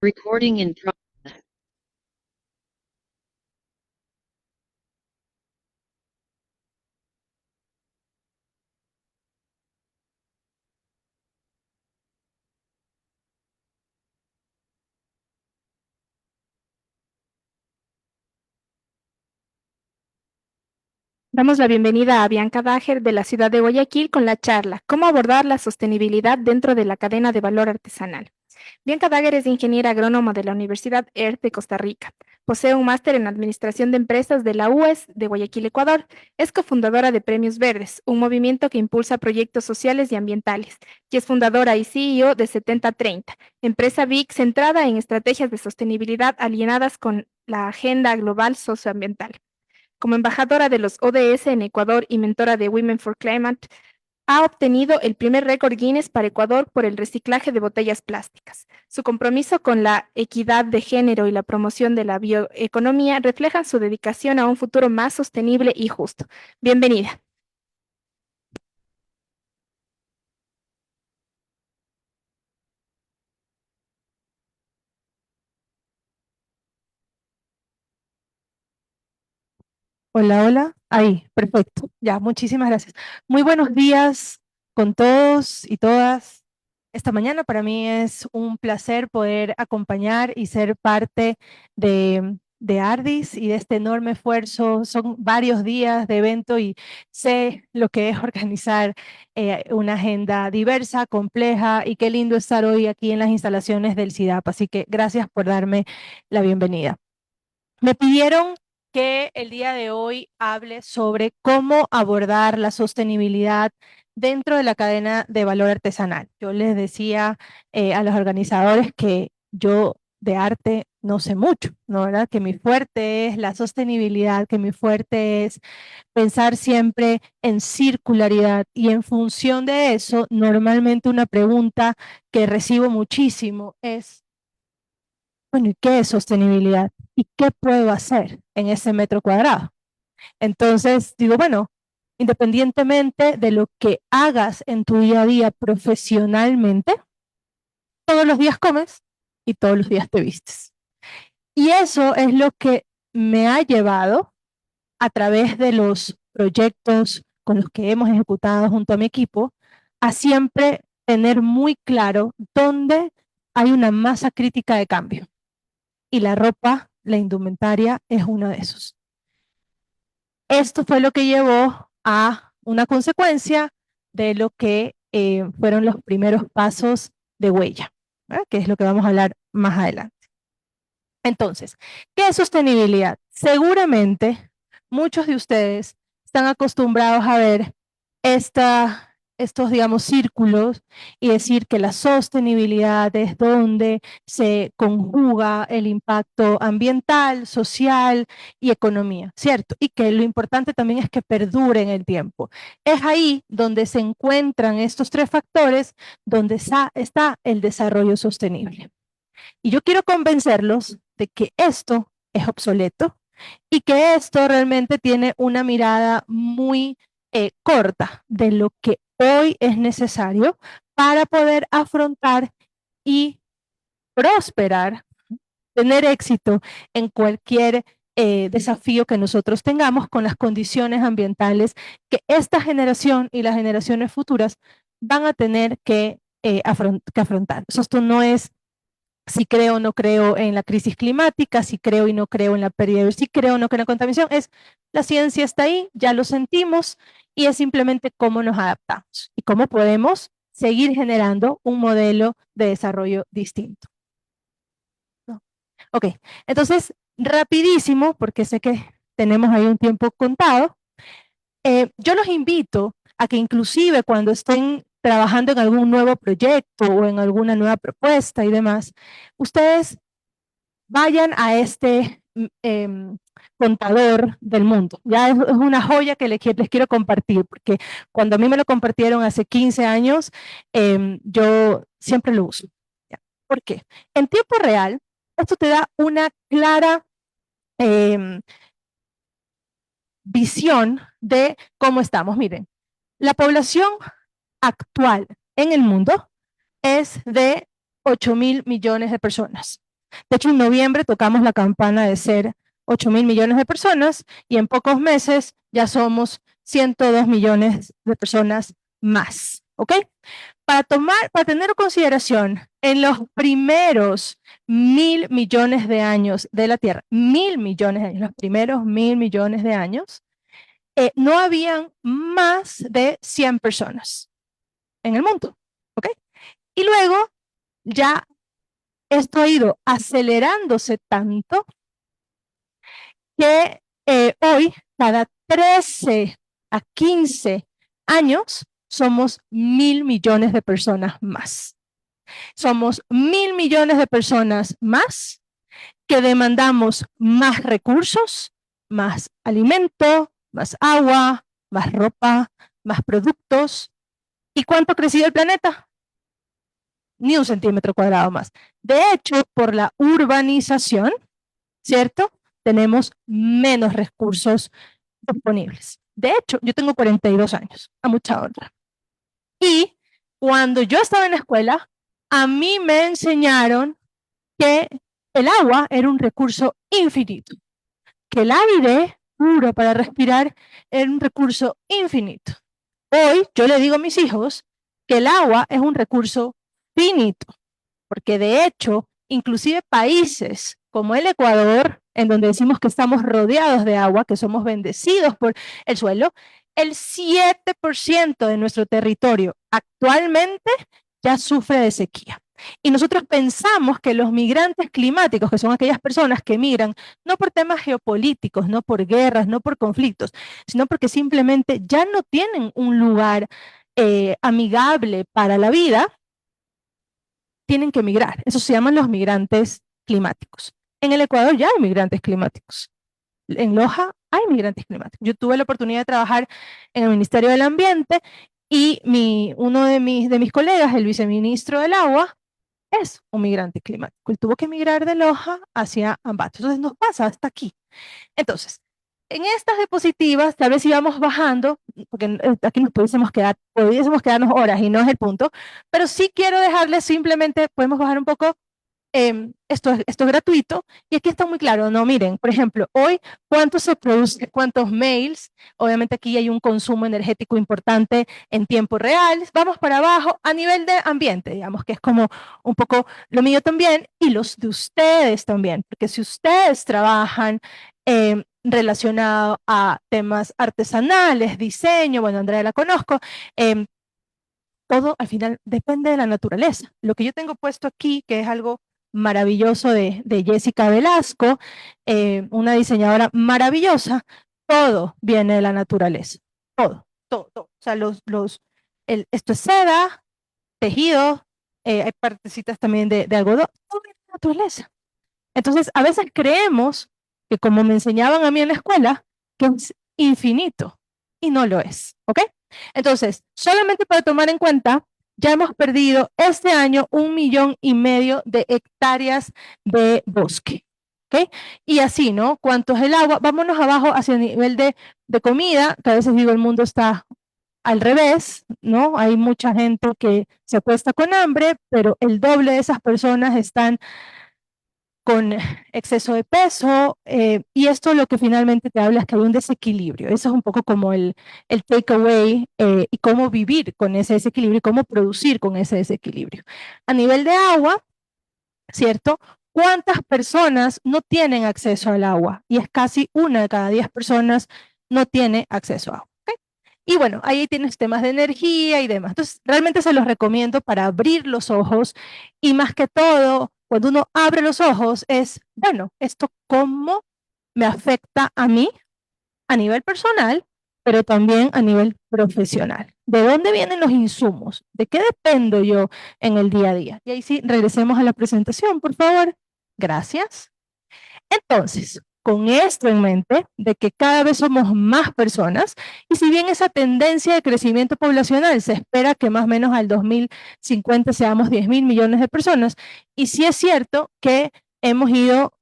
Recording in progress. Damos la bienvenida a Bianca Dager de la ciudad de Guayaquil con la charla ¿Cómo abordar la sostenibilidad dentro de la cadena de valor artesanal? Bianca Dager es ingeniera agrónoma de la Universidad ERT de Costa Rica. Posee un máster en Administración de Empresas de la UES de Guayaquil, Ecuador. Es cofundadora de Premios Verdes, un movimiento que impulsa proyectos sociales y ambientales, y es fundadora y CEO de 7030, empresa BIC centrada en estrategias de sostenibilidad alineadas con la agenda global socioambiental. Como embajadora de los ODS en Ecuador y mentora de Women for Climate, ha obtenido el primer récord Guinness para Ecuador por el reciclaje de botellas plásticas. Su compromiso con la equidad de género y la promoción de la bioeconomía reflejan su dedicación a un futuro más sostenible y justo. Bienvenida. Hola, hola. Ahí, perfecto. Ya, muchísimas gracias. Muy buenos días con todos y todas. Esta mañana para mí es un placer poder acompañar y ser parte de Ardis y de este enorme esfuerzo. Son varios días de evento y sé lo que es organizar una agenda diversa, compleja, y qué lindo estar hoy aquí en las instalaciones del CIDAP. Así que gracias por darme la bienvenida. Me pidieron que el día de hoy hable sobre cómo abordar la sostenibilidad dentro de la cadena de valor artesanal. Yo les decía a los organizadores que yo de arte no sé mucho, ¿no? ¿Verdad? Que mi fuerte es la sostenibilidad, que mi fuerte es pensar siempre en circularidad, y en función de eso, normalmente una pregunta que recibo muchísimo es, bueno, ¿y qué es sostenibilidad? ¿Y qué puedo hacer en ese metro cuadrado? Entonces digo, bueno, independientemente de lo que hagas en tu día a día profesionalmente, todos los días comes y todos los días te vistes. Y eso es lo que me ha llevado a través de los proyectos con los que hemos ejecutado junto a mi equipo, a siempre tener muy claro dónde hay una masa crítica de cambio. Y la ropa, la indumentaria, es uno de esos. Esto fue lo que llevó a una consecuencia de lo que fueron los primeros pasos de huella, ¿verdad? Que es lo que vamos a hablar más adelante. Entonces, ¿qué es sostenibilidad? Seguramente muchos de ustedes están acostumbrados a ver estos, digamos, círculos y decir que la sostenibilidad es donde se conjuga el impacto ambiental, social y economía, ¿cierto? Y que lo importante también es que perdure en el tiempo. Es ahí donde se encuentran estos tres factores, donde está el desarrollo sostenible. Y yo quiero convencerlos de que esto es obsoleto y que esto realmente tiene una mirada muy corta de lo que hoy es necesario para poder afrontar y prosperar, tener éxito en cualquier desafío que nosotros tengamos con las condiciones ambientales que esta generación y las generaciones futuras van a tener que afrontar. Esto no es si creo o no creo en la crisis climática, si creo y no creo en la pérdida, si creo o no creo en la contaminación, es la ciencia está ahí, ya lo sentimos, y es simplemente cómo nos adaptamos y cómo podemos seguir generando un modelo de desarrollo distinto. ¿No? Ok, entonces, rapidísimo, porque sé que tenemos ahí un tiempo contado, yo los invito a que inclusive cuando estén trabajando en algún nuevo proyecto o en alguna nueva propuesta y demás, ustedes vayan a este contador del mundo. Ya es una joya que les quiero compartir, porque cuando a mí me lo compartieron hace 15 años, yo siempre lo uso. ¿Por qué? En tiempo real, esto te da una clara visión de cómo estamos. Miren, la población actual en el mundo es de 8.000 millones de personas. De hecho, en noviembre tocamos la campana de ser 8.000 millones de personas y en pocos meses ya somos 102 millones de personas más, ¿ok? Para tener en consideración, en los primeros 1.000 millones de años de la Tierra, 1.000 millones de años, los primeros 1.000 millones de años, no habían más de 100 personas en el mundo, ¿ok? Y luego ya esto ha ido acelerándose tanto que hoy, cada 13 a 15 años, somos 1.000 millones de personas más. Somos 1.000 millones de personas más que demandamos más recursos, más alimento, más agua, más ropa, más productos. ¿Y cuánto ha crecido el planeta? Ni un centímetro cuadrado más. De hecho, por la urbanización, ¿cierto? Tenemos menos recursos disponibles. De hecho, yo tengo 42 años, a mucha honra. Y cuando yo estaba en la escuela, a mí me enseñaron que el agua era un recurso infinito, que el aire puro para respirar era un recurso infinito. Hoy yo le digo a mis hijos que el agua es un recurso finito, porque de hecho, inclusive países como el Ecuador, en donde decimos que estamos rodeados de agua, que somos bendecidos por el suelo, el 7% de nuestro territorio actualmente ya sufre de sequía. Y nosotros pensamos que los migrantes climáticos, que son aquellas personas que migran no por temas geopolíticos, no por guerras, no por conflictos, sino porque simplemente ya no tienen un lugar amigable para la vida, tienen que migrar. Eso se llaman los migrantes climáticos. En el Ecuador ya hay migrantes climáticos. En Loja hay migrantes climáticos. Yo tuve la oportunidad de trabajar en el Ministerio del Ambiente y uno de mis colegas, el viceministro del Agua, es un migrante climático. Él tuvo que migrar de Loja hacia Ambato. Entonces nos pasa hasta aquí. Entonces, en estas diapositivas, tal vez íbamos bajando, porque aquí nos pudiésemos quedarnos horas y no es el punto, pero sí quiero dejarles simplemente, podemos bajar un poco, esto es gratuito, y aquí está muy claro, no, miren, por ejemplo, hoy, ¿cuánto se produce, cuántos mails? Obviamente aquí hay un consumo energético importante en tiempo real, vamos para abajo, a nivel de ambiente, digamos, que es como un poco lo mío también, y los de ustedes también, porque si ustedes trabajan relacionado a temas artesanales, diseño, bueno, Andrea la conozco, todo al final depende de la naturaleza. Lo que yo tengo puesto aquí, que es algo maravilloso de Jessica Velasco, una diseñadora maravillosa, todo viene de la naturaleza. Todo, todo, todo. O sea, esto es seda, tejido, hay partecitas también de algodón, todo viene de la naturaleza. Entonces, a veces creemos que como me enseñaban a mí en la escuela, que es infinito, y no lo es, ¿ok? Entonces, solamente para tomar en cuenta, ya hemos perdido este año 1,5 millones de hectáreas de bosque, ¿ok? Y así, ¿no? ¿Cuánto es el agua? Vámonos abajo hacia el nivel de comida, que a veces digo el mundo está al revés, ¿no? Hay mucha gente que se acuesta con hambre, pero el doble de esas personas están con exceso de peso, y esto lo que finalmente te habla es que hay un desequilibrio. Eso es un poco como el takeaway, y cómo vivir con ese desequilibrio y cómo producir con ese desequilibrio. A nivel de agua, ¿cierto? ¿Cuántas personas no tienen acceso al agua? Y es casi 1 de cada 10 personas no tiene acceso a agua. ¿Okay? Y bueno, ahí tienes temas de energía y demás. Entonces, realmente se los recomiendo para abrir los ojos y más que todo, cuando uno abre los ojos es, bueno, ¿esto cómo me afecta a mí a nivel personal, pero también a nivel profesional? ¿De dónde vienen los insumos? ¿De qué dependo yo en el día a día? Y ahí sí, regresemos a la presentación, por favor. Gracias. Entonces, con esto en mente, de que cada vez somos más personas, y si bien esa tendencia de crecimiento poblacional se espera que más o menos al 2050 seamos 10.000 millones de personas, y sí es cierto que hemos ido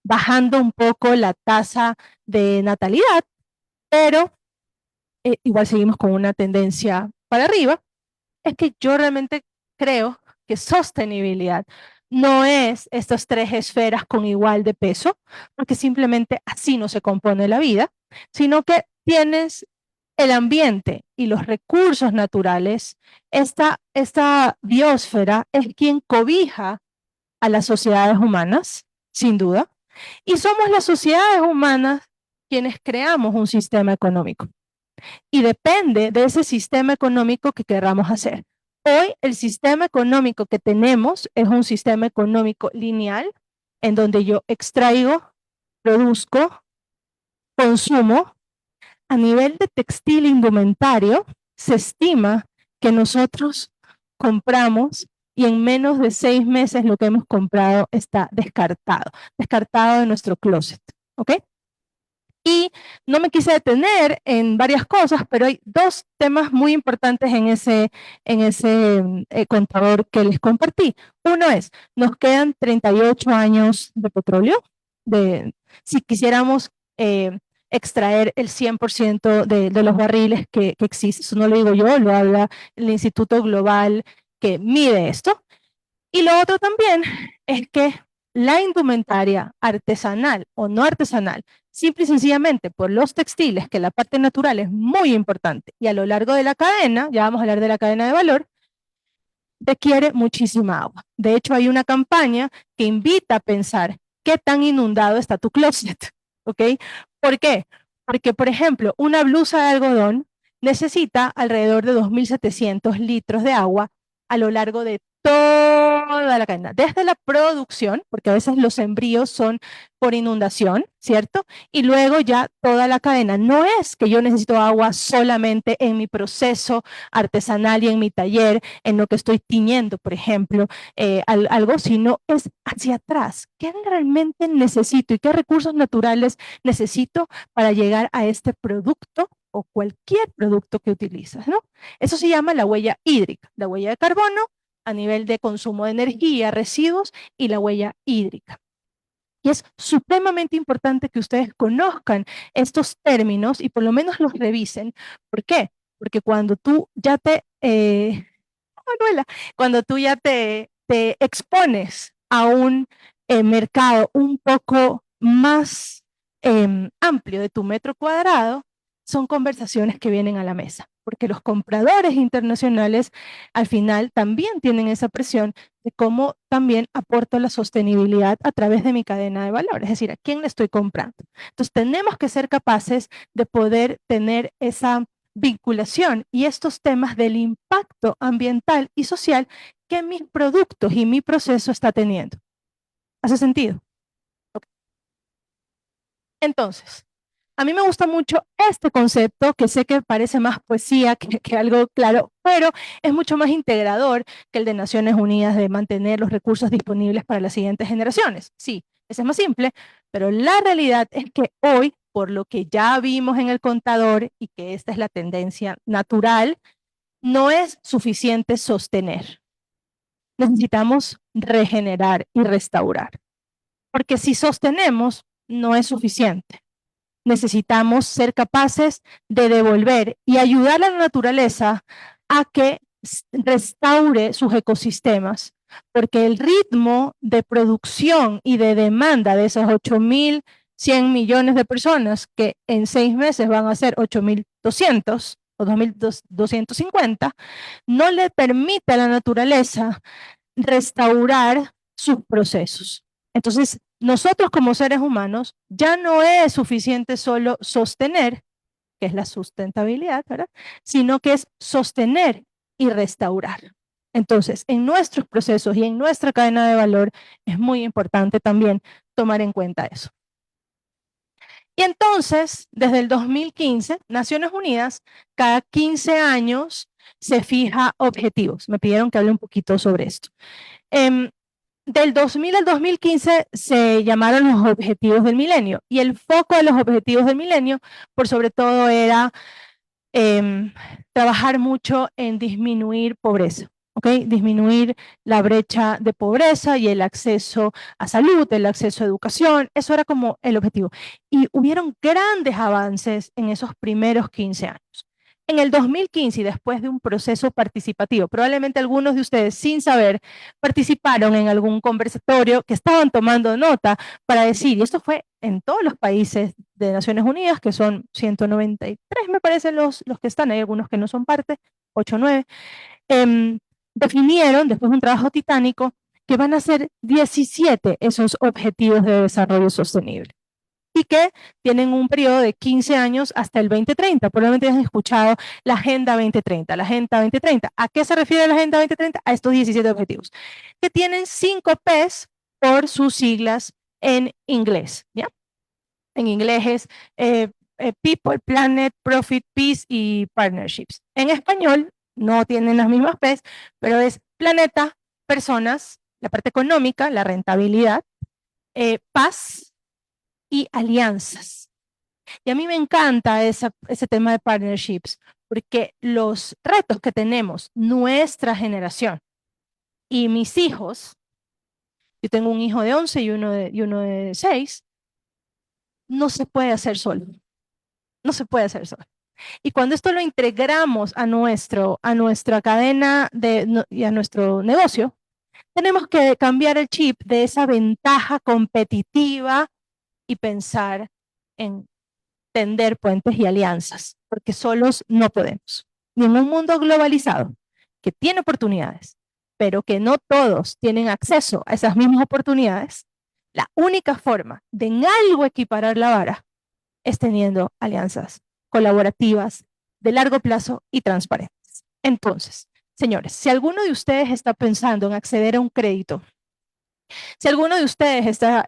bajando un poco la tasa de natalidad, pero igual seguimos con una tendencia para arriba, es que yo realmente creo que sostenibilidad no es estas tres esferas con igual de peso, porque simplemente así no se compone la vida, sino que tienes el ambiente y los recursos naturales. Esta biosfera es quien cobija a las sociedades humanas, sin duda, y somos las sociedades humanas quienes creamos un sistema económico. Y depende de ese sistema económico que queramos hacer. Hoy el sistema económico que tenemos es un sistema económico lineal, en donde yo extraigo, produzco, consumo. A nivel de textil e indumentario, se estima que nosotros compramos y en menos de 6 meses lo que hemos comprado está descartado de nuestro closet, ¿ok? Y no me quise detener en varias cosas, pero hay dos temas muy importantes en ese contador que les compartí. Uno es, nos quedan 38 años de petróleo, si quisiéramos extraer el 100% de los barriles que existen. Eso no lo digo yo, lo habla el Instituto Global que mide esto. Y lo otro también es que la indumentaria artesanal o no artesanal, simple y sencillamente por los textiles, que la parte natural es muy importante, y a lo largo de la cadena, ya vamos a hablar de la cadena de valor, requiere muchísima agua. De hecho, hay una campaña que invita a pensar qué tan inundado está tu closet, ¿ok? ¿Por qué? Porque, por ejemplo, una blusa de algodón necesita alrededor de 2.700 litros de agua a lo largo de toda la cadena, desde la producción, porque a veces los embrios son por inundación, ¿cierto? Y luego ya toda la cadena. No es que yo necesito agua solamente en mi proceso artesanal y en mi taller, en lo que estoy tiñendo, por ejemplo, algo, sino es hacia atrás. ¿Qué realmente necesito y qué recursos naturales necesito para llegar a este producto o cualquier producto que utilizas, ¿no? Eso se llama la huella hídrica, la huella de carbono a nivel de consumo de energía, residuos y la huella hídrica. Y es supremamente importante que ustedes conozcan estos términos y por lo menos los revisen. ¿Por qué? Porque cuando tú ya Manuela, cuando tú ya te expones a un mercado un poco más amplio de tu metro cuadrado, son conversaciones que vienen a la mesa, porque los compradores internacionales al final también tienen esa presión de cómo también aporto la sostenibilidad a través de mi cadena de valor, es decir, a quién le estoy comprando. Entonces tenemos que ser capaces de poder tener esa vinculación y estos temas del impacto ambiental y social que mis productos y mi proceso está teniendo. ¿Hace sentido? Okay. Entonces, a mí me gusta mucho este concepto, que sé que parece más poesía que algo claro, pero es mucho más integrador que el de Naciones Unidas de mantener los recursos disponibles para las siguientes generaciones. Sí, ese es más simple, pero la realidad es que hoy, por lo que ya vimos en el contador y que esta es la tendencia natural, no es suficiente sostener. Necesitamos regenerar y restaurar. Porque si sostenemos, no es suficiente. Necesitamos ser capaces de devolver y ayudar a la naturaleza a que restaure sus ecosistemas, porque el ritmo de producción y de demanda de esos 8.100 millones de personas, que en 6 meses van a ser 8.200 o 2.250, no le permite a la naturaleza restaurar sus procesos. Entonces, nosotros como seres humanos ya no es suficiente solo sostener, que es la sustentabilidad, ¿verdad? Sino que es sostener y restaurar. Entonces, en nuestros procesos y en nuestra cadena de valor es muy importante también tomar en cuenta eso. Y entonces, desde el 2015, Naciones Unidas, cada 15 años se fija objetivos. Me pidieron que hable un poquito sobre esto. Del 2000 al 2015 se llamaron los objetivos del milenio y el foco de los objetivos del milenio, por sobre todo, era trabajar mucho en disminuir pobreza, ¿ok? Disminuir la brecha de pobreza y el acceso a salud, el acceso a educación, eso era como el objetivo. Y hubieron grandes avances en esos primeros 15 años. En el 2015, y después de un proceso participativo, probablemente algunos de ustedes, sin saber, participaron en algún conversatorio que estaban tomando nota para decir, y esto fue en todos los países de Naciones Unidas, que son 193, me parece, los que están, hay algunos que no son parte, 8 o 9, definieron, después de un trabajo titánico, que van a ser 17 esos objetivos de desarrollo sostenible y que tienen un periodo de 15 años hasta el 2030. Probablemente han escuchado la Agenda 2030. La Agenda 2030. ¿A qué se refiere la Agenda 2030? A estos 17 objetivos, que tienen 5 Ps por sus siglas en inglés. ¿Ya? En inglés es People, Planet, Profit, Peace y Partnerships. En español no tienen las mismas Ps, pero es planeta, personas, la parte económica, la rentabilidad, paz y alianzas. Y a mí me encanta ese tema de partnerships, porque los retos que tenemos nuestra generación y mis hijos, yo tengo un hijo de 11 y uno de 6, no se puede hacer solo. No se puede hacer solo. Y cuando esto lo integramos a nuestra cadena y a nuestro negocio, tenemos que cambiar el chip de esa ventaja competitiva y pensar en tender puentes y alianzas, porque solos no podemos. Ni en un mundo globalizado que tiene oportunidades, pero que no todos tienen acceso a esas mismas oportunidades, la única forma de en algo equiparar la vara es teniendo alianzas colaborativas de largo plazo y transparentes. Entonces, señores, si alguno de ustedes está pensando en acceder a un crédito, si alguno de ustedes está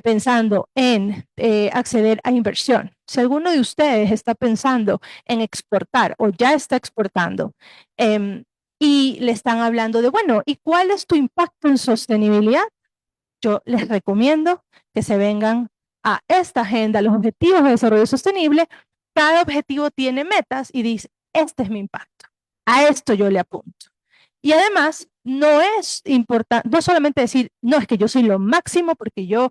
pensando en acceder a inversión, si alguno de ustedes está pensando en exportar o ya está exportando y le están hablando de, bueno, ¿y cuál es tu impacto en sostenibilidad? Yo les recomiendo que se vengan a esta agenda, los objetivos de desarrollo sostenible. Cada objetivo tiene metas y dice, este es mi impacto, a esto yo le apunto. Y además, no es importante, no solamente decir, no, es que yo soy lo máximo porque yo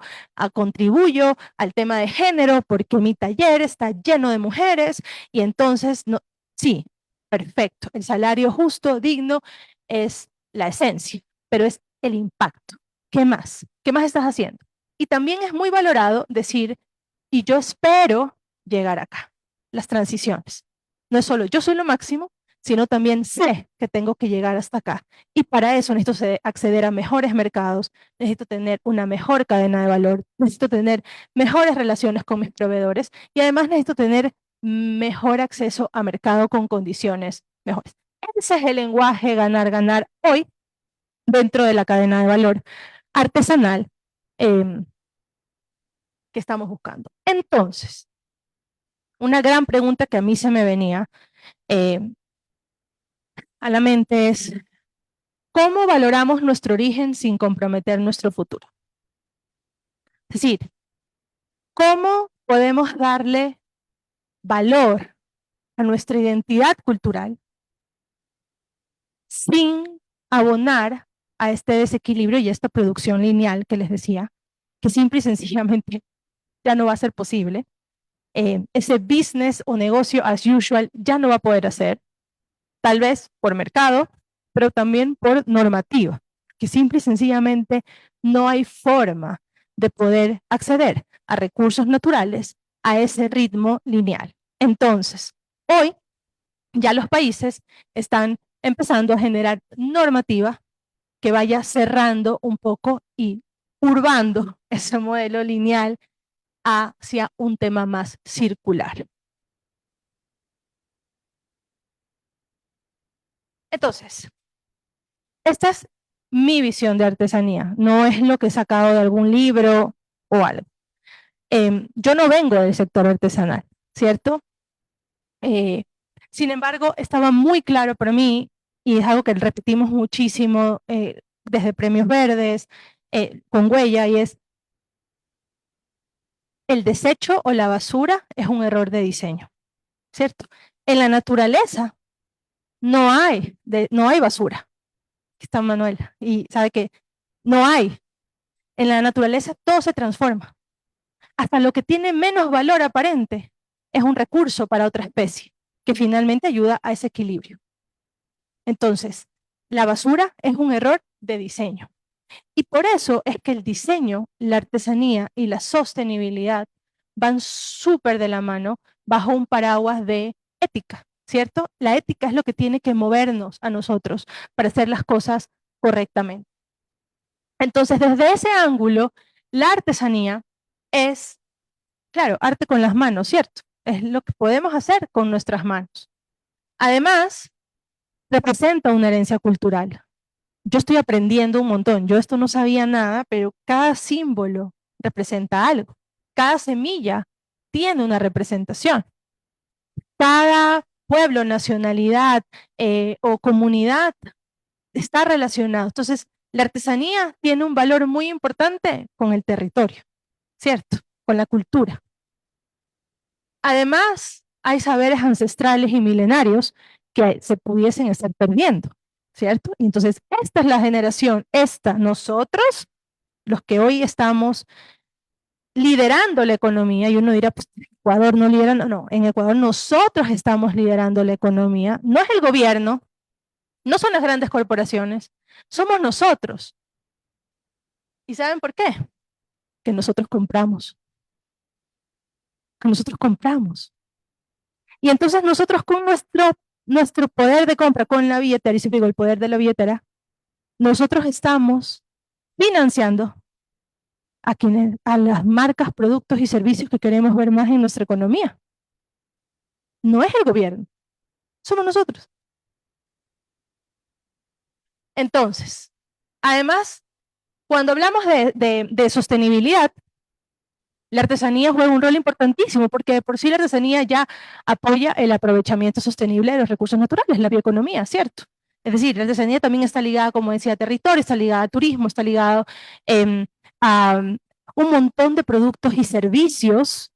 contribuyo al tema de género, porque mi taller está lleno de mujeres y entonces, no, sí, perfecto, el salario justo, digno, es la esencia, pero es el impacto. ¿Qué más? ¿Qué más estás haciendo? Y también es muy valorado decir, y yo espero llegar acá, las transiciones. No es solo yo soy lo máximo, sino también sé que tengo que llegar hasta acá. Y para eso necesito acceder a mejores mercados, necesito tener una mejor cadena de valor, necesito tener mejores relaciones con mis proveedores y además necesito tener mejor acceso a mercado con condiciones mejores. Ese es el lenguaje ganar, ganar hoy dentro de la cadena de valor artesanal que estamos buscando. Entonces, una gran pregunta que a mí se me venía a la mente es, ¿cómo valoramos nuestro origen sin comprometer nuestro futuro? Es decir, ¿cómo podemos darle valor a nuestra identidad cultural sin abonar a este desequilibrio y a esta producción lineal que les decía, que simple y sencillamente ya no va a ser posible? Ese business o negocio as usual ya no va a poder hacer, tal vez por mercado, pero también por normativa, que simple y sencillamente no hay forma de poder acceder a recursos naturales a ese ritmo lineal. Entonces, hoy ya los países están empezando a generar normativa que vaya cerrando un poco y urbando ese modelo lineal hacia un tema más circular. Entonces, esta es mi visión de artesanía, no es lo que he sacado de algún libro o algo. Yo no vengo del sector artesanal, ¿cierto? Sin embargo, estaba muy claro para mí, y es algo que repetimos muchísimo desde Premios Verdes, con Huella, y es el desecho o la basura es un error de diseño, ¿cierto? En la naturaleza no hay basura. Aquí está Manuel, y sabe que no hay. En la naturaleza todo se transforma. Hasta lo que tiene menos valor aparente es un recurso para otra especie. que finalmente ayuda a ese equilibrio. Entonces, la basura es un error de diseño. Y por eso es que el diseño, la artesanía y la sostenibilidad van súper de la mano bajo un paraguas de ética, ¿cierto? La ética es lo que tiene que movernos a nosotros para hacer las cosas correctamente. Entonces, desde ese ángulo, la artesanía es, claro, arte con las manos, ¿cierto? Es lo que podemos hacer con nuestras manos. Además, representa una herencia cultural. Yo estoy aprendiendo un montón. Yo esto no sabía nada, pero cada símbolo representa algo. Cada semilla tiene una representación. Cada pueblo, nacionalidad o comunidad está relacionado. Entonces, la artesanía tiene un valor muy importante con el territorio, ¿cierto? Con la cultura. Además, hay saberes ancestrales y milenarios que se pudiesen estar perdiendo, ¿cierto? Y entonces, esta es la generación, nosotros, los que hoy estamos liderando la economía, y uno dirá, pues Ecuador no lidera, no, en Ecuador nosotros estamos liderando la economía, no es el gobierno, no son las grandes corporaciones, somos nosotros. ¿Y saben por qué? Que nosotros compramos, que nosotros compramos. Y entonces nosotros con nuestro poder de compra, con la billetera, y siempre digo el poder de la billetera, nosotros estamos financiando a las marcas, productos y servicios que queremos ver más en nuestra economía. No es el gobierno, somos nosotros. Entonces, además, cuando hablamos de sostenibilidad, la artesanía juega un rol importantísimo porque de por sí la artesanía ya apoya el aprovechamiento sostenible de los recursos naturales, la bioeconomía, ¿cierto? Es decir, la artesanía también está ligada, como decía, a territorio, está ligada a turismo, está ligado a un montón de productos y servicios.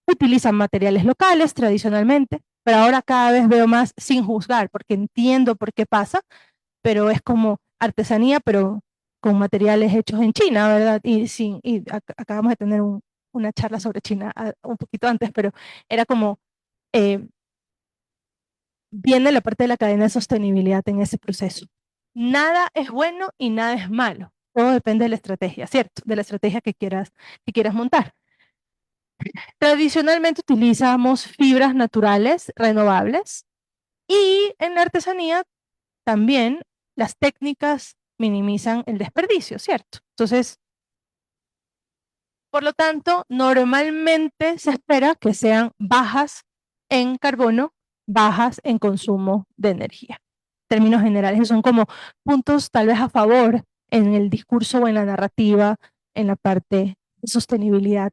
Utilizan materiales locales tradicionalmente, pero ahora cada vez veo más sin juzgar, porque entiendo por qué pasa, pero es como artesanía, pero con materiales hechos en China, ¿verdad? Acabamos de tener una charla sobre China un poquito antes, pero era como, eh, viene la parte de la cadena de sostenibilidad en ese proceso. Nada es bueno y nada es malo. Todo depende de la estrategia, ¿cierto? De la estrategia que quieras montar. Tradicionalmente utilizamos fibras naturales renovables y en la artesanía también las técnicas minimizan el desperdicio, ¿cierto? Entonces, por lo tanto, normalmente se espera que sean bajas en carbono, bajas en consumo de energía. En términos generales, esos son como puntos tal vez a favor en el discurso o en la narrativa, en la parte de sostenibilidad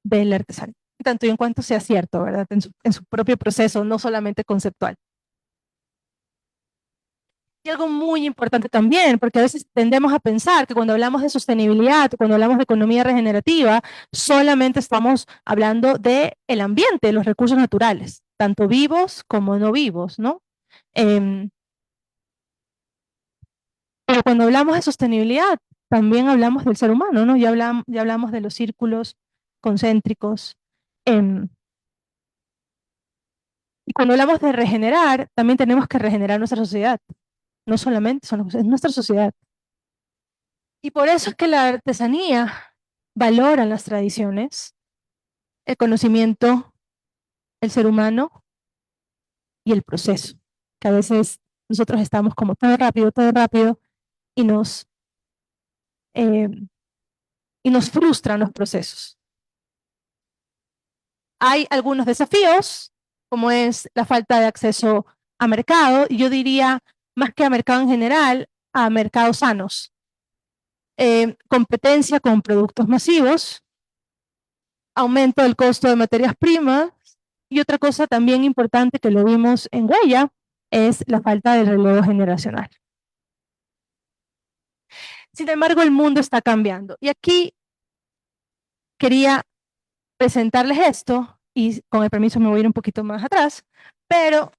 del artesanía. Tanto y en cuanto sea cierto, ¿verdad? En su propio proceso, no solamente conceptual. Y algo muy importante también, porque a veces tendemos a pensar que cuando hablamos de sostenibilidad, cuando hablamos de economía regenerativa, solamente estamos hablando del ambiente, de los recursos naturales, tanto vivos como no vivos, ¿no? Pero cuando hablamos de sostenibilidad, también hablamos del ser humano, ¿no? Ya hablamos de los círculos concéntricos. Y cuando hablamos de regenerar, también tenemos que regenerar nuestra sociedad. No solamente es nuestra sociedad. Y por eso es que la artesanía valora las tradiciones, el conocimiento, el ser humano y el proceso. Que a veces nosotros estamos como todo rápido, y eh, y nos frustran los procesos. Hay algunos desafíos, como es la falta de acceso a mercado, y yo diría, más que a mercado en general, a mercados sanos. Competencia con productos masivos, aumento del costo de materias primas, y otra cosa también importante que lo vimos en Huella es la falta de relevo generacional. Sin embargo, el mundo está cambiando. Y aquí quería presentarles esto, y con el permiso me voy a ir un poquito más atrás, pero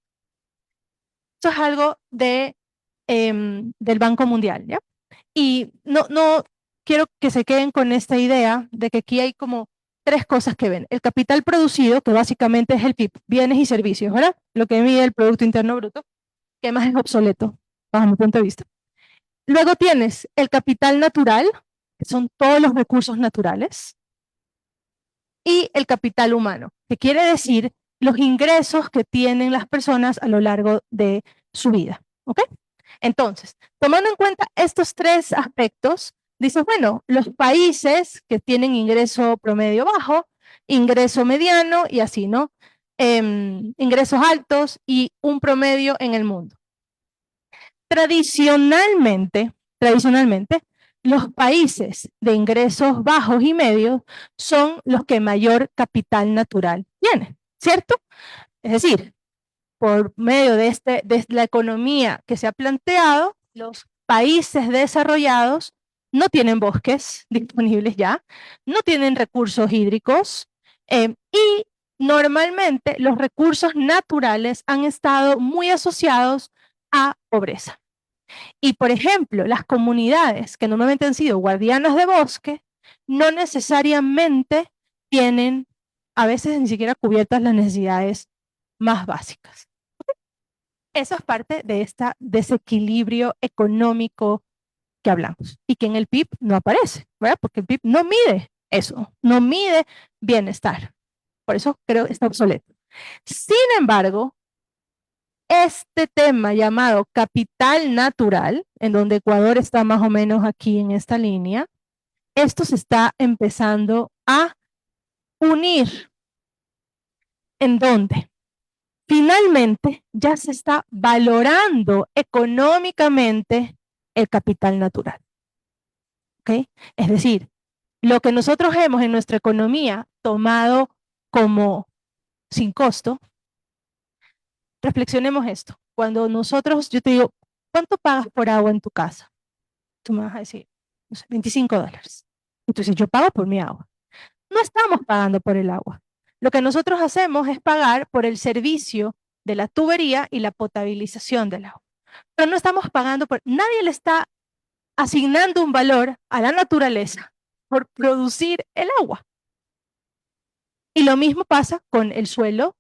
esto es algo del Banco Mundial, ¿ya? Y no quiero que se queden con esta idea de que aquí hay como tres cosas que ven. El capital producido, que básicamente es el PIB, bienes y servicios, ¿verdad? Lo que mide el Producto Interno Bruto, que además es obsoleto, bajo mi punto de vista. Luego tienes el capital natural, que son todos los recursos naturales, y el capital humano, que quiere decir los ingresos que tienen las personas a lo largo de su vida. ¿Ok? Entonces, tomando en cuenta estos tres aspectos, dices, bueno, los países que tienen ingreso promedio bajo, ingreso mediano y así, ¿no? Ingresos altos y un promedio en el mundo. Tradicionalmente, los países de ingresos bajos y medios son los que mayor capital natural tienen, ¿cierto? Es decir, por medio de la economía que se ha planteado, los países desarrollados no tienen bosques disponibles ya, no tienen recursos hídricos y normalmente los recursos naturales han estado muy asociados a pobreza. Y por ejemplo, las comunidades que normalmente han sido guardianas de bosque no necesariamente tienen a veces ni siquiera cubiertas las necesidades más básicas. Eso es parte de este desequilibrio económico que hablamos y que en el PIB no aparece, ¿verdad? Porque el PIB no mide eso, no mide bienestar. Por eso creo que está obsoleto. Sin embargo, este tema llamado capital natural, en donde Ecuador está más o menos aquí en esta línea, esto se está empezando a unir. ¿En dónde? Finalmente ya se está valorando económicamente el capital natural. ¿Ok? Es decir, lo que nosotros hemos en nuestra economía tomado como sin costo, reflexionemos esto. Cuando nosotros, yo te digo, ¿cuánto pagas por agua en tu casa? Tú me vas a decir, no sé, $25. Y tú dices, yo pago por mi agua. No estamos pagando por el agua. Lo que nosotros hacemos es pagar por el servicio de la tubería y la potabilización del agua. Pero no estamos pagando por, nadie le está asignando un valor a la naturaleza por producir el agua. Y lo mismo pasa con el suelo,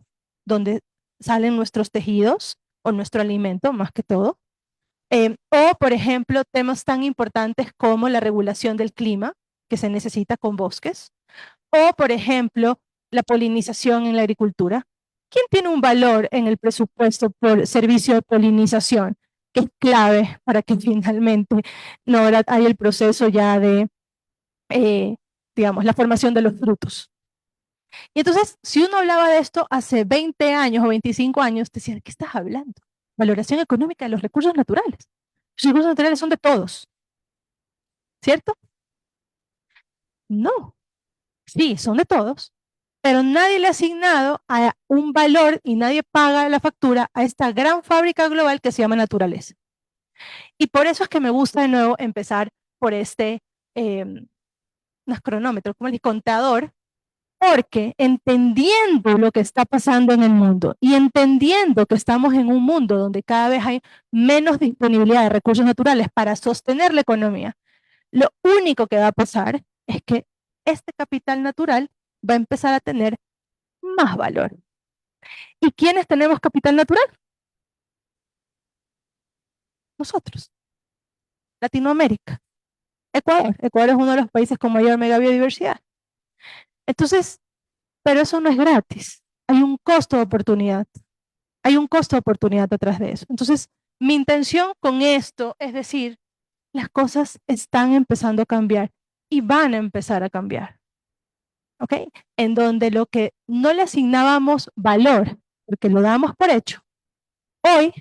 donde salen nuestros tejidos o nuestro alimento, más que todo. O, por ejemplo, temas tan importantes como la regulación del clima, que se necesita con bosques. O, por ejemplo, la polinización en la agricultura. ¿Quién tiene un valor en el presupuesto por servicio de polinización? Que es clave para que finalmente no haya el proceso ya de, digamos, la formación de los frutos. Y entonces, si uno hablaba de esto hace 20 años o 25 años, te decía, ¿de qué estás hablando? Valoración económica de los recursos naturales. Los recursos naturales son de todos, ¿cierto? No, sí, son de todos, pero nadie le ha asignado a un valor y nadie paga la factura a esta gran fábrica global que se llama naturaleza. Y por eso es que me gusta de nuevo empezar por este, no es cronómetro, como el contador, porque entendiendo lo que está pasando en el mundo y entendiendo que estamos en un mundo donde cada vez hay menos disponibilidad de recursos naturales para sostener la economía, lo único que va a pasar es que este capital natural va a empezar a tener más valor. ¿Y quiénes tenemos capital natural? Nosotros, Latinoamérica, Ecuador. Ecuador es uno de los países con mayor megabiodiversidad. Entonces, pero eso no es gratis. Hay un costo de oportunidad. Hay un costo de oportunidad detrás de eso. Entonces, mi intención con esto es decir, las cosas están empezando a cambiar y van a empezar a cambiar. ¿Ok? En donde lo que no le asignábamos valor, porque lo dábamos por hecho, hoy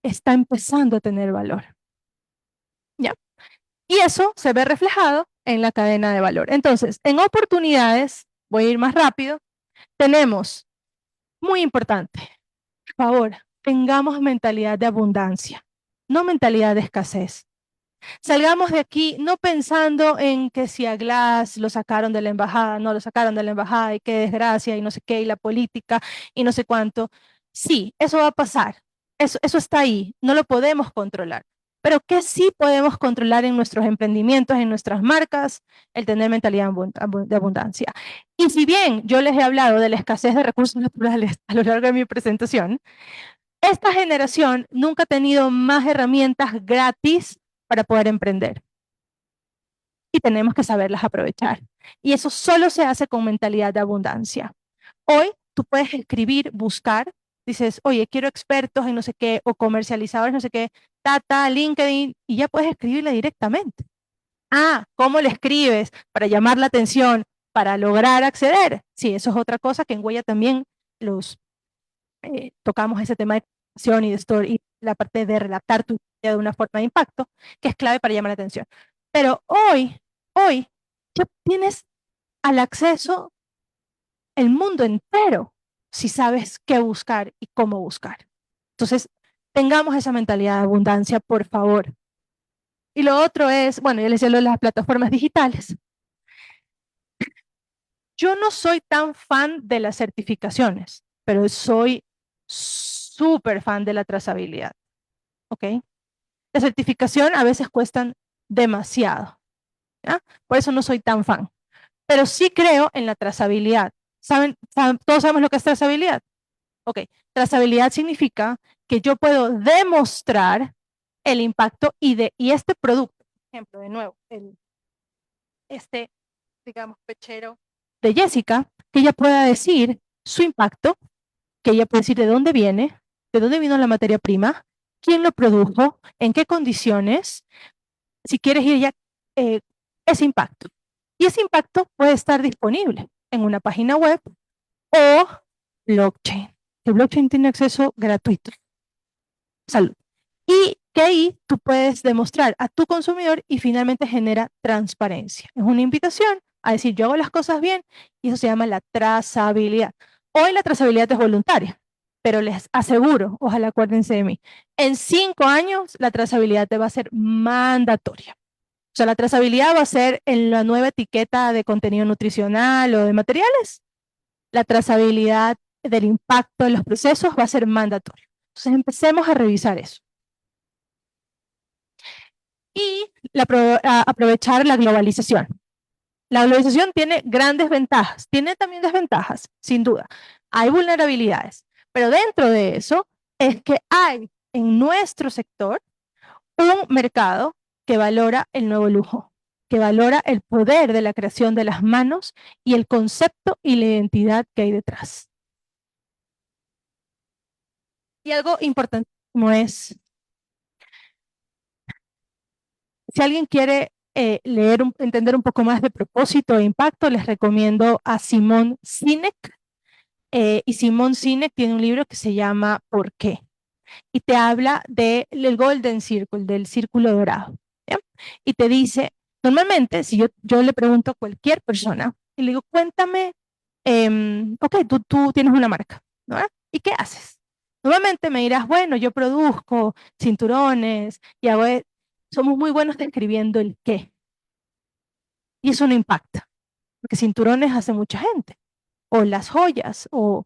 está empezando a tener valor. ¿Ya? Y eso se ve reflejado en la cadena de valor. Entonces, en oportunidades, voy a ir más rápido, tenemos, muy importante, por favor, tengamos mentalidad de abundancia, no mentalidad de escasez. Salgamos de aquí no pensando en que si a Glass lo sacaron de la embajada, no lo sacaron de la embajada y qué desgracia y no sé qué, y la política y no sé cuánto. Sí, eso va a pasar. Eso está ahí, no lo podemos controlar. Pero ¿qué sí podemos controlar en nuestros emprendimientos, en nuestras marcas? El tener mentalidad de abundancia. Y si bien yo les he hablado de la escasez de recursos naturales a lo largo de mi presentación, esta generación nunca ha tenido más herramientas gratis para poder emprender. Y tenemos que saberlas aprovechar. Y eso solo se hace con mentalidad de abundancia. Hoy tú puedes escribir, buscar, dices, oye, quiero expertos en no sé qué, o comercializadores no sé qué, Tata, LinkedIn, y ya puedes escribirle directamente. Ah, ¿cómo le escribes? Para llamar la atención, para lograr acceder. Sí, eso es otra cosa que en Huella también los tocamos ese tema de comunicación y de story, y la parte de relatar tu idea de una forma de impacto, que es clave para llamar la atención. Pero hoy, ya tienes al acceso el mundo entero si sabes qué buscar y cómo buscar. Entonces, tengamos esa mentalidad de abundancia, por favor. Y lo otro es, bueno, ya les decía lo de las plataformas digitales. Yo no soy tan fan de las certificaciones, pero soy súper fan de la trazabilidad. ¿Ok? La certificación a veces cuestan demasiado. ¿Ya? Por eso no soy tan fan. Pero sí creo en la trazabilidad. Todos sabemos lo que es trazabilidad? Ok, trazabilidad significa que yo puedo demostrar el impacto y este producto, por ejemplo, de nuevo, este, digamos, pechero de Jessica, que ella pueda decir su impacto, que ella puede decir de dónde vino la materia prima, quién lo produjo, en qué condiciones, si quieres ir ya, ese impacto. Y ese impacto puede estar disponible en una página web o blockchain. El blockchain tiene acceso gratuito. Salud. Y que ahí tú puedes demostrar a tu consumidor y finalmente genera transparencia. Es una invitación a decir, yo hago las cosas bien y eso se llama la trazabilidad. Hoy la trazabilidad es voluntaria, pero les aseguro, ojalá acuérdense de mí, en 5 años la trazabilidad te va a ser mandatoria. O sea, la trazabilidad va a ser en la nueva etiqueta de contenido nutricional o de materiales. La trazabilidad del impacto de los procesos va a ser mandatorio. Entonces empecemos a revisar eso. Y aprovechar la globalización. La globalización tiene grandes ventajas, tiene también desventajas, sin duda. Hay vulnerabilidades, pero dentro de eso es que hay en nuestro sector un mercado que valora el nuevo lujo, que valora el poder de la creación de las manos y el concepto y la identidad que hay detrás. Y algo importantísimo es, si alguien quiere entender un poco más de propósito e impacto, les recomiendo a Simón Sinek. Y Simón Sinek tiene un libro que se llama ¿Por qué? Y te habla del Golden Circle, del círculo dorado. ¿Ya? Y te dice, normalmente, si yo le pregunto a cualquier persona y le digo, cuéntame, ok, tú tienes una marca, ¿no? ¿Y qué haces? Normalmente me dirás, bueno, yo produzco cinturones y somos muy buenos describiendo el qué. Y eso no impacta, porque cinturones hace mucha gente, o las joyas, o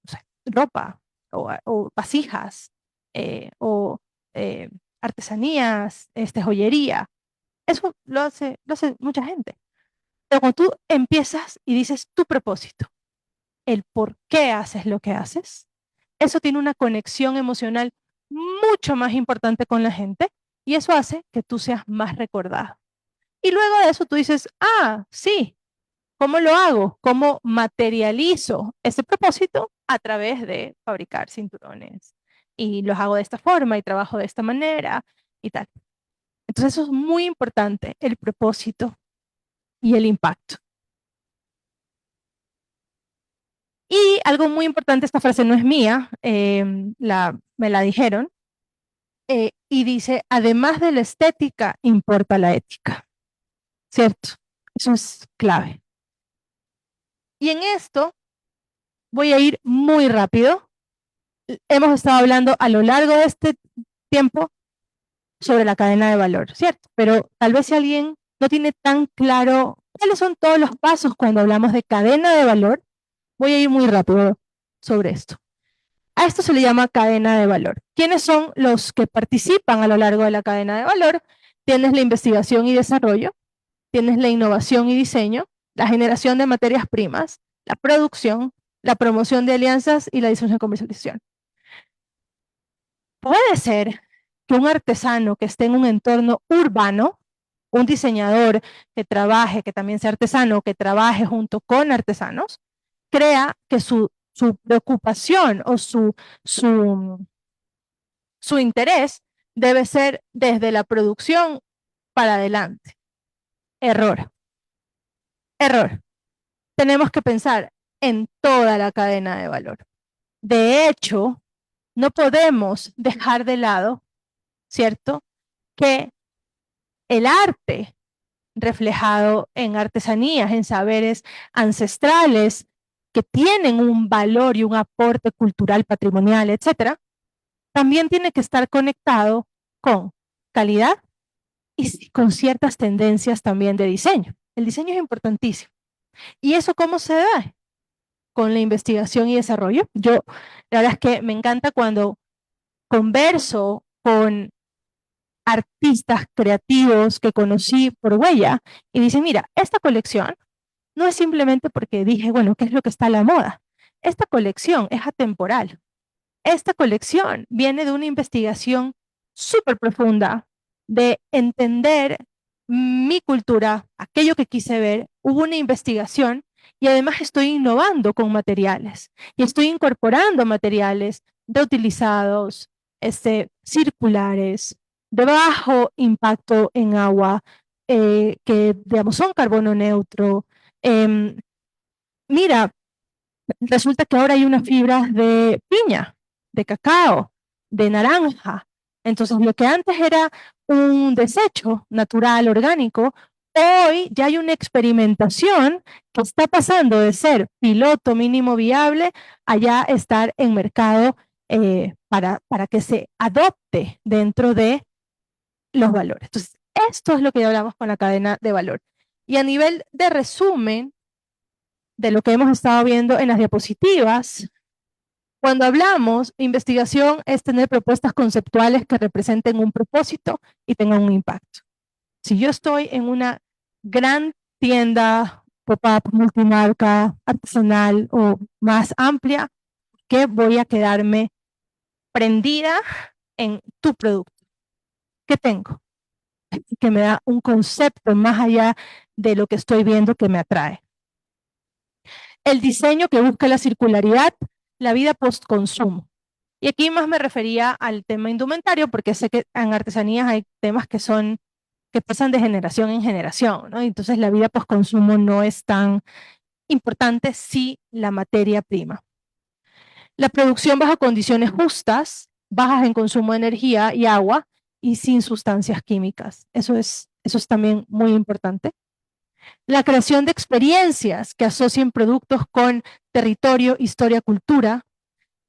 sea, ropa, o vasijas, o artesanías, joyería. Eso lo hace mucha gente. Pero cuando tú empiezas y dices tu propósito, el por qué haces lo que haces, eso tiene una conexión emocional mucho más importante con la gente y eso hace que tú seas más recordado. Y luego de eso tú dices, ah, sí, ¿cómo lo hago? ¿Cómo materializo ese propósito? A través de fabricar cinturones. Y los hago de esta forma y trabajo de esta manera y tal. Entonces eso es muy importante, el propósito y el impacto. Y algo muy importante, esta frase no es mía, me la dijeron, y dice, además de la estética, importa la ética. ¿Cierto? Eso es clave. Y en esto voy a ir muy rápido. Hemos estado hablando a lo largo de este tiempo sobre la cadena de valor, ¿cierto? Pero tal vez si alguien no tiene tan claro cuáles son todos los pasos cuando hablamos de cadena de valor, voy a ir muy rápido sobre esto. A esto se le llama cadena de valor. ¿Quiénes son los que participan a lo largo de la cadena de valor? Tienes la investigación y desarrollo, tienes la innovación y diseño, la generación de materias primas, la producción, la promoción de alianzas y la distribución y comercialización. Puede ser que un artesano que esté en un entorno urbano, un diseñador que trabaje, que también sea artesano, que trabaje junto con artesanos, crea que su preocupación o su interés debe ser desde la producción para adelante. Error. Error. Tenemos que pensar en toda la cadena de valor. De hecho, no podemos dejar de lado, ¿cierto?, que el arte reflejado en artesanías, en saberes ancestrales que tienen un valor y un aporte cultural, patrimonial, etcétera, también tiene que estar conectado con calidad y con ciertas tendencias también de diseño. El diseño es importantísimo. ¿Y eso cómo se da? Con la investigación y desarrollo. Yo, la verdad es que me encanta cuando converso con artistas creativos que conocí por huella y dicen, mira, esta colección no es simplemente porque dije, bueno, ¿qué es lo que está a la moda? Esta colección es atemporal. Esta colección viene de una investigación súper profunda de entender mi cultura, aquello que quise ver, hubo una investigación y además estoy innovando con materiales y estoy incorporando materiales reutilizados, circulares, de bajo impacto en agua, que digamos son carbono neutro. Mira, resulta que ahora hay unas fibras de piña, de cacao, de naranja. Entonces, lo que antes era un desecho natural, orgánico, hoy ya hay una experimentación que está pasando de ser piloto mínimo viable a ya estar en mercado, para que se adopte dentro de los valores. Entonces, esto es lo que ya hablamos con la cadena de valor. Y a nivel de resumen de lo que hemos estado viendo en las diapositivas, cuando hablamos, investigación es tener propuestas conceptuales que representen un propósito y tengan un impacto. Si yo estoy en una gran tienda pop-up, multimarca, artesanal o más amplia, que voy a quedarme prendida en tu producto? ¿Qué tengo? Que me da un concepto más allá de lo que estoy viendo que me atrae. El diseño que busca la circularidad, la vida post-consumo. Y aquí más me refería al tema indumentario, porque sé que en artesanías hay temas que pasan de generación en generación, ¿no? Entonces la vida post-consumo no es tan importante si la materia prima. La producción bajo condiciones justas, bajas en consumo de energía y agua y sin sustancias químicas. Eso es también muy importante. La creación de experiencias que asocien productos con territorio, historia, cultura.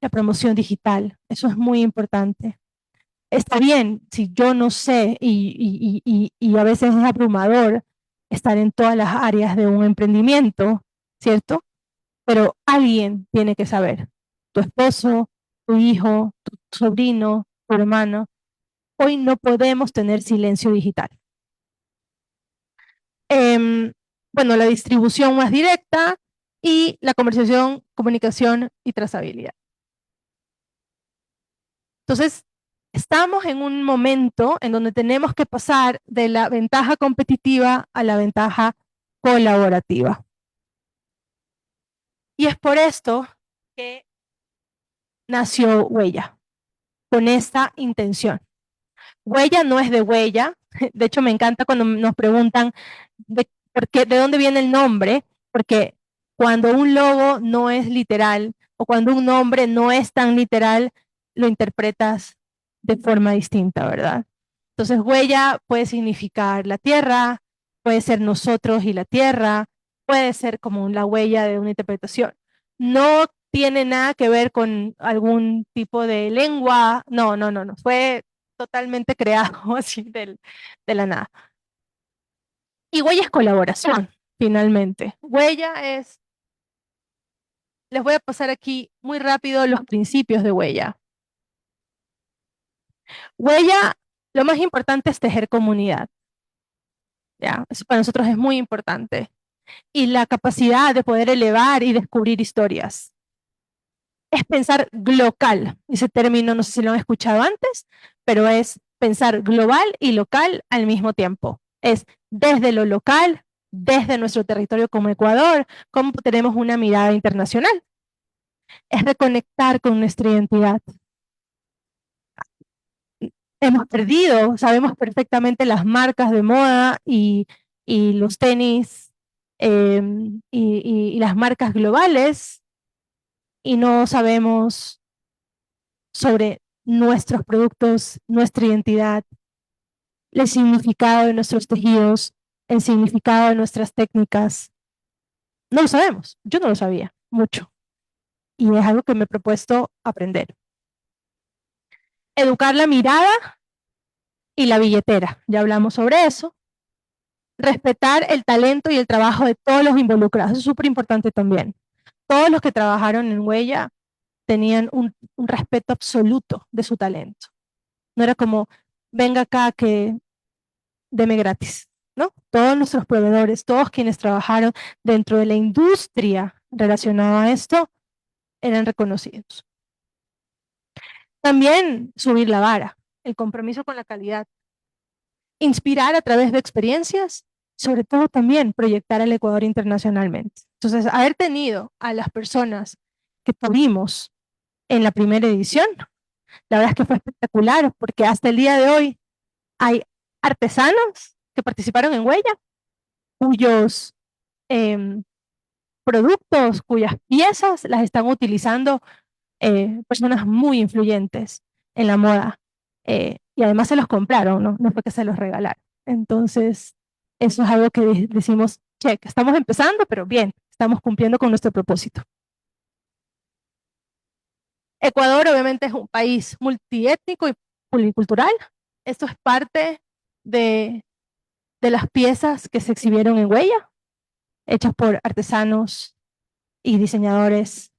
La promoción digital, eso es muy importante. Está bien si yo no sé y a veces es abrumador estar en todas las áreas de un emprendimiento, ¿cierto? Pero alguien tiene que saber. Tu esposo, tu hijo, tu sobrino, tu hermano. Hoy no podemos tener silencio digital. Bueno, la distribución más directa y la comercialización, comunicación y trazabilidad. Entonces, estamos en un momento en donde tenemos que pasar de la ventaja competitiva a la ventaja colaborativa. Y es por esto que nació Huella, con esta intención. Huella no es de huella, de hecho me encanta cuando nos preguntan de dónde viene el nombre, porque cuando un logo no es literal o cuando un nombre no es tan literal, lo interpretas de forma distinta, ¿verdad? Entonces, huella puede significar la tierra, puede ser nosotros y la tierra, puede ser como la huella de una interpretación. No tiene nada que ver con algún tipo de lengua, no, no, no, no, fue totalmente creado así de la nada. Y huella es colaboración, finalmente. Huella es Les voy a pasar aquí muy rápido los principios de Huella. Huella, lo más importante es tejer comunidad. ¿Ya? Eso para nosotros es muy importante. Y la capacidad de poder elevar y descubrir historias. Es pensar global. Ese término no sé si lo han escuchado antes, pero es pensar global y local al mismo tiempo. Es desde lo local, desde nuestro territorio como Ecuador, cómo tenemos una mirada internacional. Es reconectar con nuestra identidad. Hemos perdido, sabemos perfectamente las marcas de moda y los tenis y las marcas globales y no sabemos sobre nuestros productos, nuestra identidad, el significado de nuestros tejidos, el significado de nuestras técnicas. No lo sabemos, yo no lo sabía mucho y es algo que me he propuesto aprender. Educar la mirada y la billetera, ya hablamos sobre eso. Respetar el talento y el trabajo de todos los involucrados, eso es súper importante también. Todos los que trabajaron en Huella tenían un respeto absoluto de su talento. No era como, venga acá que deme gratis, ¿no? Todos nuestros proveedores, todos quienes trabajaron dentro de la industria relacionada a esto, eran reconocidos. También subir la vara, el compromiso con la calidad. Inspirar a través de experiencias, sobre todo también proyectar al Ecuador internacionalmente. Entonces, haber tenido a las personas que tuvimos en la primera edición, la verdad es que fue espectacular, porque hasta el día de hoy hay artesanos que participaron en Huella, cuyos productos, cuyas piezas las están utilizando personas muy influyentes en la moda. Y además se los compraron, ¿no? No fue que se los regalaron. Entonces, eso es algo que decimos, check, estamos empezando, pero bien, estamos cumpliendo con nuestro propósito. Ecuador obviamente es un país multiétnico y policultural. Esto es parte de las piezas que se exhibieron en Huella, hechas por artesanos y diseñadores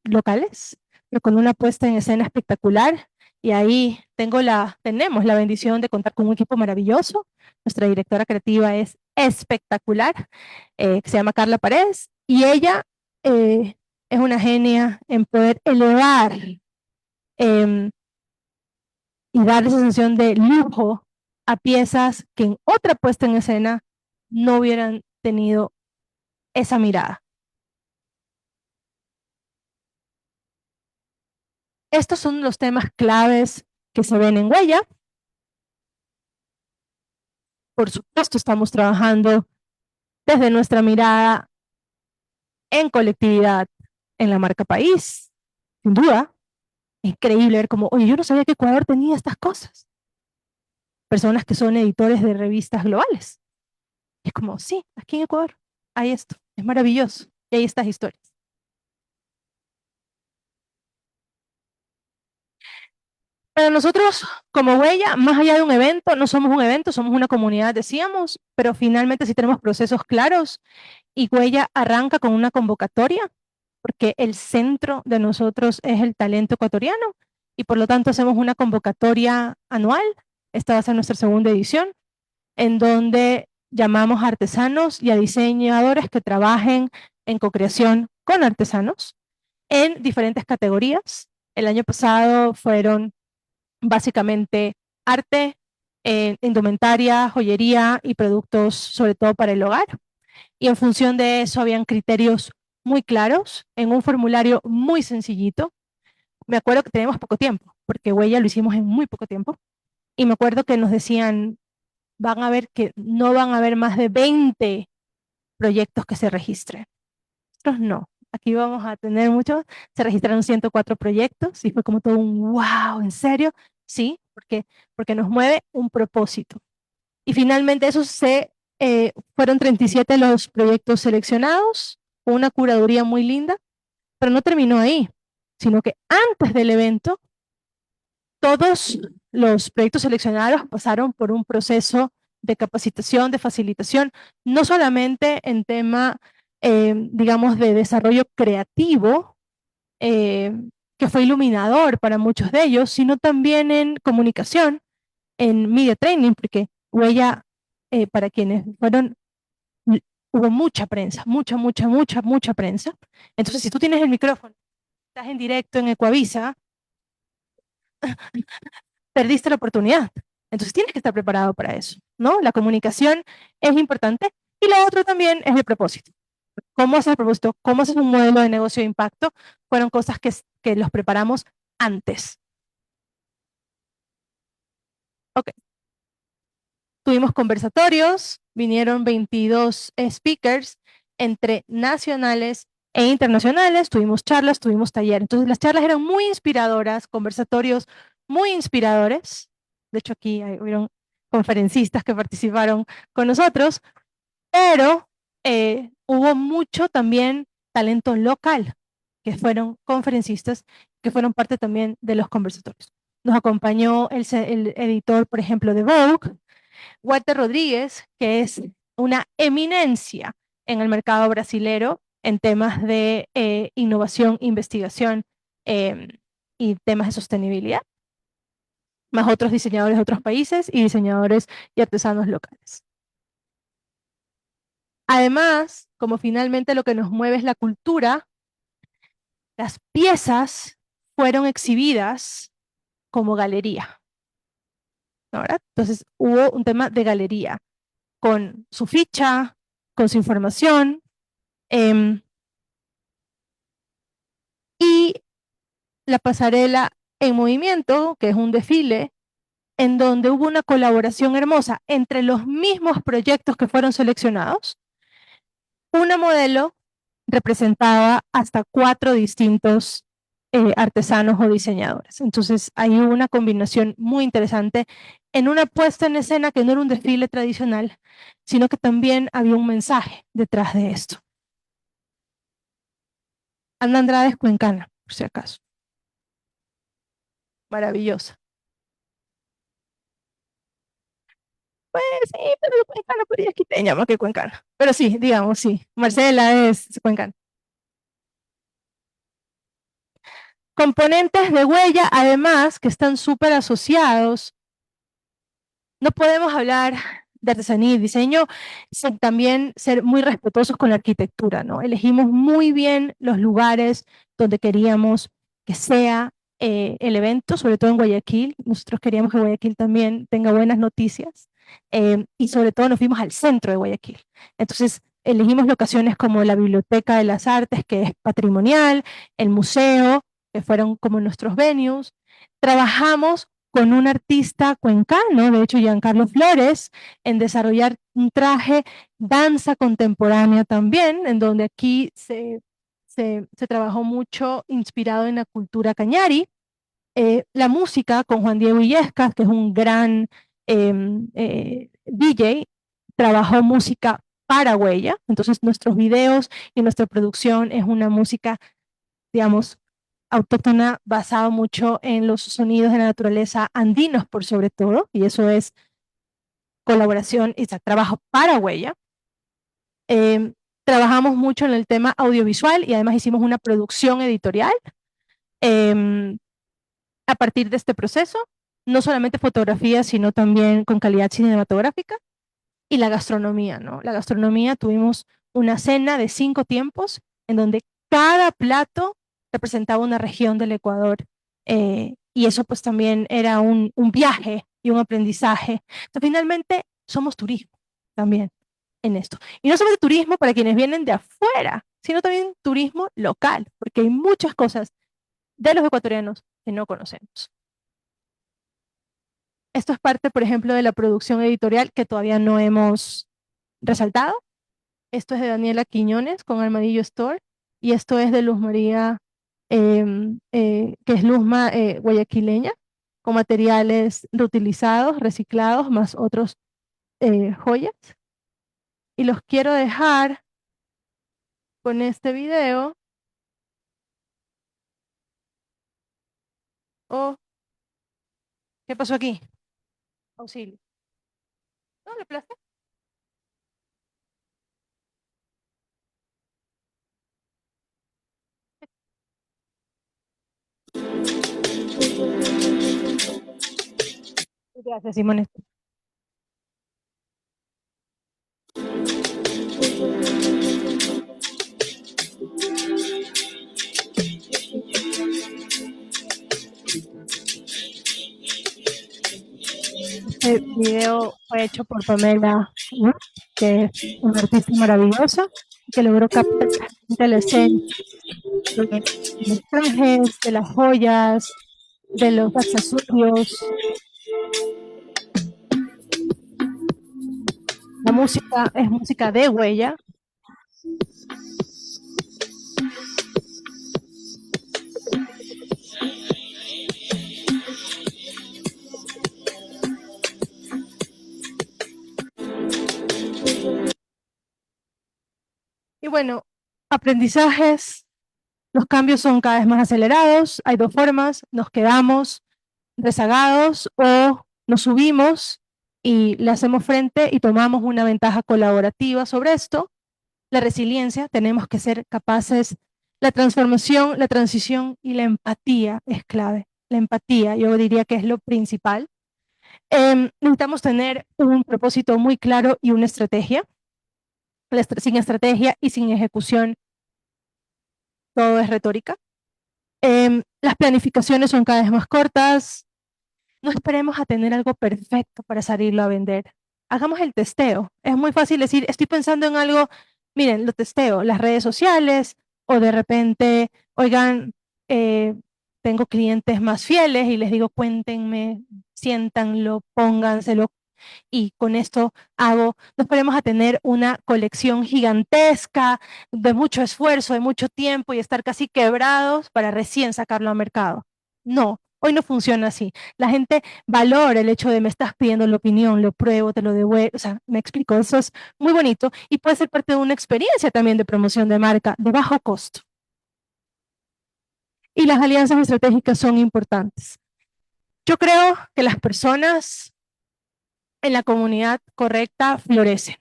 locales, pero con una puesta en escena espectacular. Y ahí tenemos la bendición de contar con un equipo maravilloso. Nuestra directora creativa es espectacular, que se llama Carla Paredes, y ella es una genia en poder elevar y dar esa sensación de lujo a piezas que en otra puesta en escena no hubieran tenido esa mirada. Estos son los temas claves que se ven en Huella. Por supuesto, estamos trabajando desde nuestra mirada en colectividad, en la marca país, sin duda. Increíble ver como, oye, yo no sabía que Ecuador tenía estas cosas. Personas que son editores de revistas globales. Es como, sí, aquí en Ecuador hay esto, es maravilloso. Y hay estas historias. Para nosotros, como Huella, más allá de un evento, no somos un evento, somos una comunidad, decíamos, pero finalmente sí tenemos procesos claros y Huella arranca con una convocatoria, porque el centro de nosotros es el talento ecuatoriano y por lo tanto hacemos una convocatoria anual. Esta va a ser nuestra segunda edición, en donde llamamos a artesanos y a diseñadores que trabajen en co-creación con artesanos en diferentes categorías. El año pasado fueron básicamente arte, indumentaria, joyería y productos sobre todo para el hogar. Y en función de eso habían criterios muy claros en un formulario muy sencillito. Me acuerdo que teníamos poco tiempo, porque Huella lo hicimos en muy poco tiempo. Y me acuerdo que nos decían, van a ver que no van a haber más de 20 proyectos que se registren. Nosotros no. Aquí vamos a tener muchos. Se registraron 104 proyectos y fue como todo un wow, ¿en serio? Sí, porque nos mueve un propósito. Y finalmente fueron 37 los proyectos seleccionados, una curaduría muy linda, pero no terminó ahí, sino que antes del evento, todos los proyectos seleccionados pasaron por un proceso de capacitación, de facilitación, no solamente en tema, digamos, de desarrollo creativo, eh, que fue iluminador para muchos de ellos, sino también en comunicación, en media training, porque Huella, para quienes fueron, hubo mucha prensa, mucha prensa. Entonces, si tú tienes el micrófono, estás en directo en Ecuavisa, perdiste la oportunidad. Entonces tienes que estar preparado para eso, ¿no? La comunicación es importante y lo otro también es el propósito. ¿Cómo haces el propósito? ¿Cómo haces un modelo de negocio de impacto? Fueron cosas que los preparamos antes. Ok. Tuvimos conversatorios, vinieron 22 speakers entre nacionales e internacionales, tuvimos charlas, tuvimos talleres. Entonces las charlas eran muy inspiradoras, conversatorios muy inspiradores. De hecho aquí hubieron conferencistas que participaron con nosotros, pero hubo mucho también talento local, que fueron conferencistas, que fueron parte también de los conversatorios. Nos acompañó el editor, por ejemplo, de Vogue, Walter Rodríguez, que es una eminencia en el mercado brasilero en temas de innovación, investigación y temas de sostenibilidad, más otros diseñadores de otros países y diseñadores y artesanos locales. Además, como finalmente lo que nos mueve es la cultura, las piezas fueron exhibidas como galería, ¿no? ¿Verdad? Entonces hubo un tema de galería con su ficha, con su información, eh, y la pasarela en movimiento, que es un desfile, en donde hubo una colaboración hermosa entre los mismos proyectos que fueron seleccionados. Una modelo representaba hasta 4 distintos artesanos o diseñadores. Entonces, ahí hubo una combinación muy interesante en una puesta en escena que no era un desfile tradicional, sino que también había un mensaje detrás de esto. Ana Andrade es cuencana, por si acaso. Maravillosa. Pues sí, pero cuencana, pero ella es quiteña más que cuencana. Pero sí, digamos, sí. Marcela es cuencana. Componentes de huella, además, que están súper asociados. No podemos hablar de artesanía y diseño sin también ser muy respetuosos con la arquitectura, ¿no? Elegimos muy bien los lugares donde queríamos que sea el evento, sobre todo en Guayaquil. Nosotros queríamos que Guayaquil también tenga buenas noticias y sobre todo nos fuimos al centro de Guayaquil. Entonces elegimos locaciones como la Biblioteca de las Artes, que es patrimonial, el museo, que fueron como nuestros venues. Trabajamos con un artista cuencano, de hecho Giancarlo Flores, en desarrollar un traje, danza contemporánea también, en donde aquí se trabajó mucho inspirado en la cultura cañari. La música con Juan Diego Illescas, que es un gran DJ, trabajó música para Huella, entonces nuestros videos y nuestra producción es una música, digamos, autóctona basado mucho en los sonidos de la naturaleza andinos por sobre todo, y eso es colaboración y trabajo para Huella. Eh, Trabajamos mucho en el tema audiovisual y además hicimos una producción editorial eh, a partir de este proceso, no solamente fotografía, sino también con calidad cinematográfica y la gastronomía, ¿no? La gastronomía, tuvimos una cena de 5 tiempos en donde cada plato representaba una región del Ecuador y eso pues también era un viaje y un aprendizaje. Entonces, finalmente somos turismo también en esto. Y no solamente turismo para quienes vienen de afuera, sino también turismo local, porque hay muchas cosas de los ecuatorianos que no conocemos. Esto es parte, por ejemplo, de la producción editorial que todavía no hemos resaltado. Esto es de Daniela Quiñones con Armadillo Store y esto es de Luz María, que es Luzma guayaquileña, con materiales reutilizados, reciclados, más otros joyas. Y los quiero dejar con este video. Oh, ¿qué pasó aquí? Auxilio. No, le aplasté. Gracias, Simone. Este video fue hecho por Pamela Wood, que es una artista maravillosa, que logró captar la esencia de los trajes, de las joyas, de los accesorios. La música es música de huella. Y bueno, aprendizajes, los cambios son cada vez más acelerados. Hay dos formas: nos quedamos rezagados o nos subimos y le hacemos frente y tomamos una ventaja colaborativa sobre esto. La resiliencia, tenemos que ser capaces, la transformación, la transición y la empatía es clave. La empatía, yo diría que es lo principal. Necesitamos tener un propósito muy claro y una estrategia. Sin estrategia y sin ejecución, todo es retórica. Las planificaciones son cada vez más cortas. No esperemos a tener algo perfecto para salirlo a vender. Hagamos el testeo. Es muy fácil decir, estoy pensando en algo, miren, lo testeo, las redes sociales, o de repente, oigan, tengo clientes más fieles y les digo, cuéntenme, siéntanlo, pónganselo, y con esto no esperemos a tener una colección gigantesca de mucho esfuerzo, de mucho tiempo y estar casi quebrados para recién sacarlo al mercado. No, hoy no funciona así. La gente valora el hecho de me estás pidiendo la opinión, lo pruebo, te lo devuelvo. O sea, me explico, eso es muy bonito y puede ser parte de una experiencia también de promoción de marca de bajo costo. Y las alianzas estratégicas son importantes. Yo creo que las personas en la comunidad correcta florecen.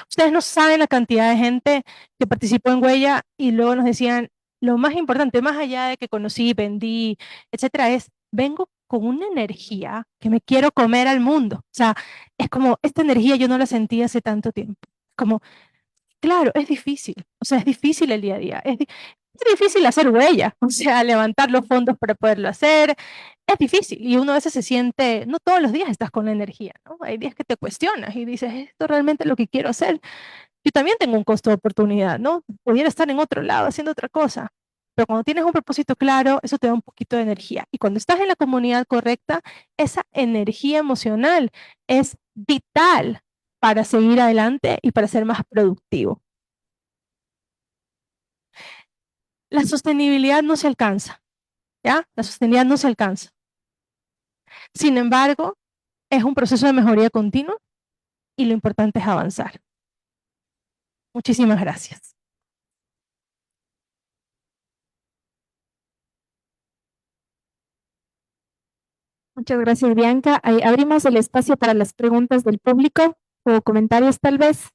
Ustedes no saben la cantidad de gente que participó en Huella y luego nos decían, lo más importante, más allá de que conocí, vendí, etcétera, es, vengo con una energía que me quiero comer al mundo. O sea, es como, esta energía yo no la sentí hace tanto tiempo. Como, claro, es difícil. O sea, es difícil el día a día. Es difícil hacer huella, o sea, levantar los fondos para poderlo hacer. Es difícil y uno a veces se siente, no todos los días estás con la energía, ¿no? Hay días que te cuestionas y dices, ¿esto realmente es lo que quiero hacer? Yo también tengo un costo de oportunidad, ¿no? Pudiera estar en otro lado haciendo otra cosa, pero cuando tienes un propósito claro, eso te da un poquito de energía. Y cuando estás en la comunidad correcta, esa energía emocional es vital para seguir adelante y para ser más productivo. La sostenibilidad no se alcanza, ¿ya? La sostenibilidad no se alcanza. Sin embargo, es un proceso de mejoría continua y lo importante es avanzar. Muchísimas gracias. Muchas gracias, Bianca. Ahí abrimos el espacio para las preguntas del público o comentarios tal vez.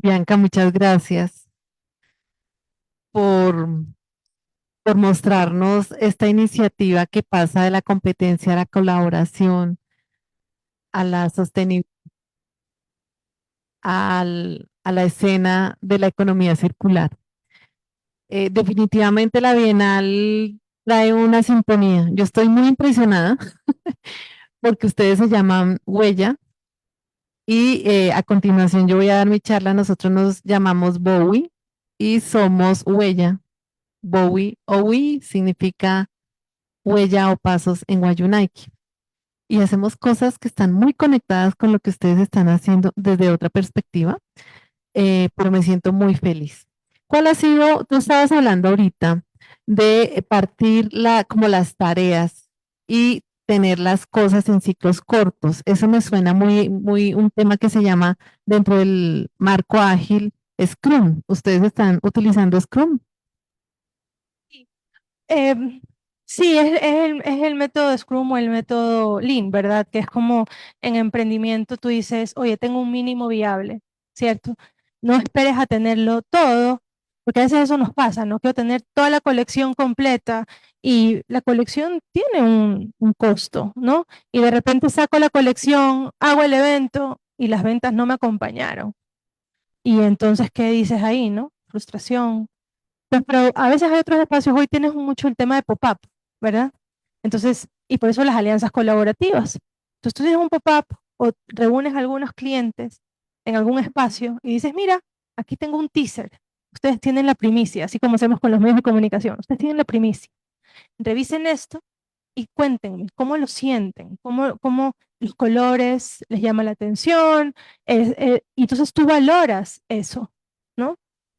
Bianca, muchas gracias por, por mostrarnos esta iniciativa que pasa de la competencia a la colaboración, a la sostenibilidad, a la escena de la economía circular. Definitivamente la Bienal trae una sintonía. Yo estoy muy impresionada porque ustedes se llaman Huella y a continuación yo voy a dar mi charla. Nosotros nos llamamos Bowie y somos Huella. Bowie, Owi significa huella o pasos en Wayunaiki. Y hacemos cosas que están muy conectadas con lo que ustedes están haciendo desde otra perspectiva, pero me siento muy feliz. ¿Cuál ha sido? Tú estabas hablando ahorita de partir como las tareas y tener las cosas en ciclos cortos. Eso me suena muy un tema que se llama dentro del marco ágil Scrum. ¿Ustedes están utilizando Scrum? Eh, sí, es el método Scrum o el método Lean, ¿verdad? Que es como en emprendimiento tú dices, oye, tengo un mínimo viable, ¿cierto? No esperes a tenerlo todo, porque a veces eso nos pasa, no quiero tener toda la colección completa y la colección tiene un costo, ¿no? Y de repente saco la colección, hago el evento y las ventas no me acompañaron. Y entonces, ¿qué dices ahí, no? Frustración. Pues, pero a veces hay otros espacios, hoy tienes mucho el tema de pop-up, ¿verdad? Entonces, y por eso las alianzas colaborativas. Entonces tú tienes un pop-up o reúnes a algunos clientes en algún espacio y dices, mira, aquí tengo un teaser. Ustedes tienen la primicia, así como hacemos con los medios de comunicación. Ustedes tienen la primicia. Revisen esto y cuéntenme cómo lo sienten, cómo los colores les llama la atención. Y entonces tú valoras eso, ¿no?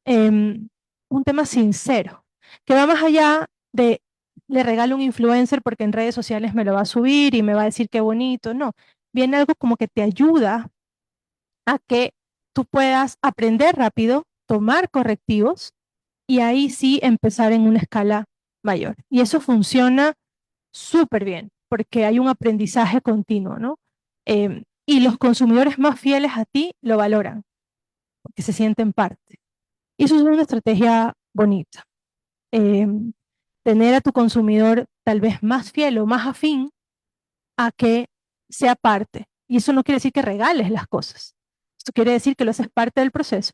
Un tema sincero, que va más allá de le regalo un influencer porque en redes sociales me lo va a subir y me va a decir qué bonito. No, viene algo como que te ayuda a que tú puedas aprender rápido, tomar correctivos y ahí sí empezar en una escala mayor. Y eso funciona súper bien porque hay un aprendizaje continuo, ¿no? Y los consumidores más fieles a ti lo valoran porque se sienten parte. Y eso es una estrategia bonita. Tener a tu consumidor tal vez más fiel o más afín a que sea parte. Y eso no quiere decir que regales las cosas. Esto quiere decir que lo haces parte del proceso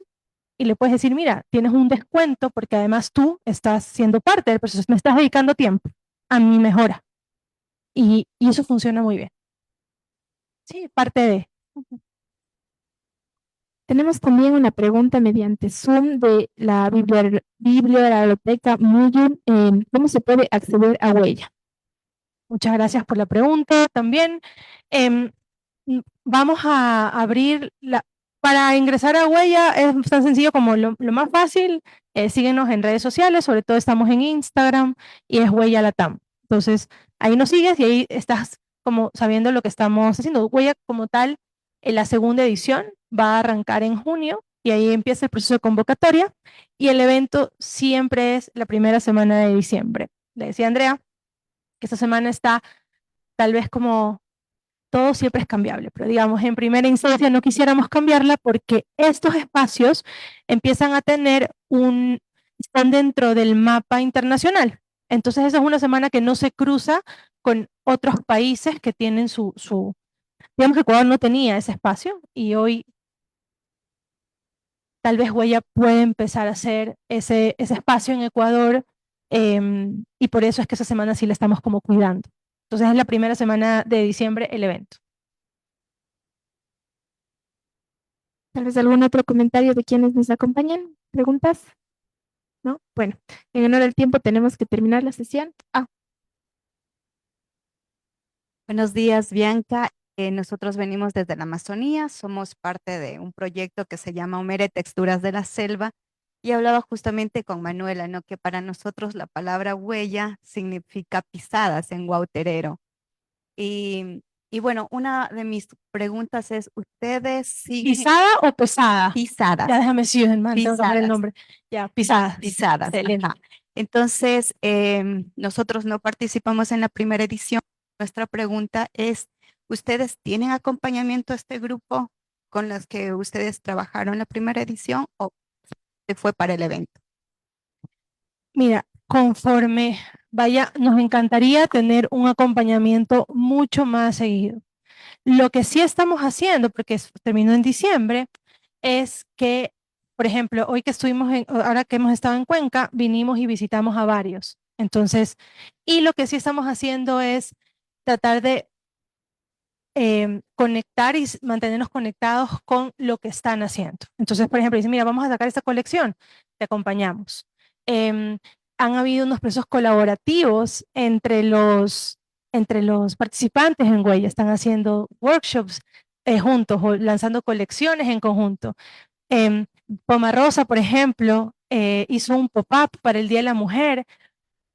y le puedes decir, mira, tienes un descuento porque además tú estás siendo parte del proceso, me estás dedicando tiempo a mi mejora. Y eso funciona muy bien. Sí, parte de. Tenemos también una pregunta mediante Zoom de la biblioteca Muyu. ¿Cómo se puede acceder a Huella? Muchas gracias por la pregunta también. Em, Vamos a abrir para ingresar a Huella es tan sencillo como lo más fácil. Síguenos en redes sociales, sobre todo estamos en Instagram y es Huella Latam. Entonces ahí nos sigues y ahí estás como sabiendo lo que estamos haciendo. Huella como tal, en la segunda edición va a arrancar en junio y ahí empieza el proceso de convocatoria y el evento siempre es la primera semana de diciembre. Le decía a Andrea que esta semana está tal vez como todo siempre es cambiable, pero digamos, en primera instancia no quisiéramos cambiarla porque estos espacios empiezan a tener están dentro del mapa internacional. Entonces esa es una semana que no se cruza con otros países que tienen digamos que Ecuador no tenía ese espacio y hoy tal vez Huella puede empezar a hacer ese espacio en Ecuador y por eso es que esa semana sí la estamos como cuidando. Entonces es la primera semana de diciembre el evento. Tal vez algún otro comentario de quienes nos acompañan. ¿Preguntas? ¿No? Bueno, en honor al tiempo tenemos que terminar la sesión. Buenos días, Bianca. Nosotros venimos desde la Amazonía, somos parte de un proyecto que se llama Humere Texturas de la Selva y hablaba justamente con Manuela, ¿no? Que para nosotros la palabra huella significa pisadas en guauterero. Y bueno, una de mis preguntas es, ¿ustedes siguen ¿Pisada o pesada? pisadas? Ya déjame decir, hermano, tengo que poner el Pisadas. nombre. Ya, pisadas. Pisadas. Excelente. Ajá. Entonces, nosotros no participamos en la primera edición. Nuestra pregunta es, ¿ustedes tienen acompañamiento a este grupo con los que ustedes trabajaron la primera edición o fue para el evento? Mira, conforme vaya, nos encantaría tener un acompañamiento mucho más seguido. Lo que sí estamos haciendo, porque terminó en diciembre, es que, por ejemplo, hoy que estuvimos, ahora que hemos estado en Cuenca, vinimos y visitamos a varios. Entonces, y lo que sí estamos haciendo es tratar de conectar y mantenernos conectados con lo que están haciendo. Entonces, por ejemplo, dicen, mira, vamos a sacar esta colección, te acompañamos. Han habido unos procesos colaborativos entre los participantes en Huella, están haciendo workshops juntos o lanzando colecciones en conjunto. Pomarosa, por ejemplo, hizo un pop-up para el Día de la Mujer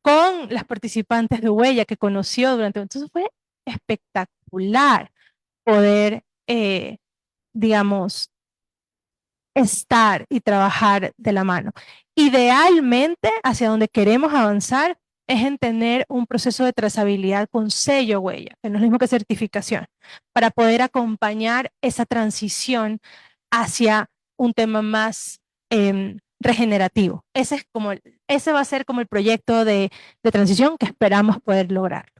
con las participantes de Huella que conoció durante... Entonces fue espectacular poder, digamos, estar y trabajar de la mano. Idealmente, hacia donde queremos avanzar es en tener un proceso de trazabilidad con sello huella, que no es lo mismo que certificación, para poder acompañar esa transición hacia un tema más regenerativo. Ese va a ser como el proyecto de transición que esperamos poder lograr.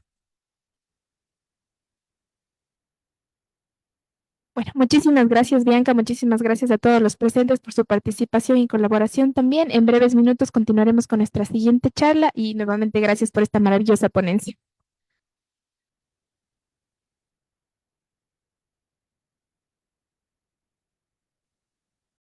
Bueno, muchísimas gracias, Bianca. Muchísimas gracias a todos los presentes por su participación y colaboración también. En breves minutos continuaremos con nuestra siguiente charla y nuevamente gracias por esta maravillosa ponencia.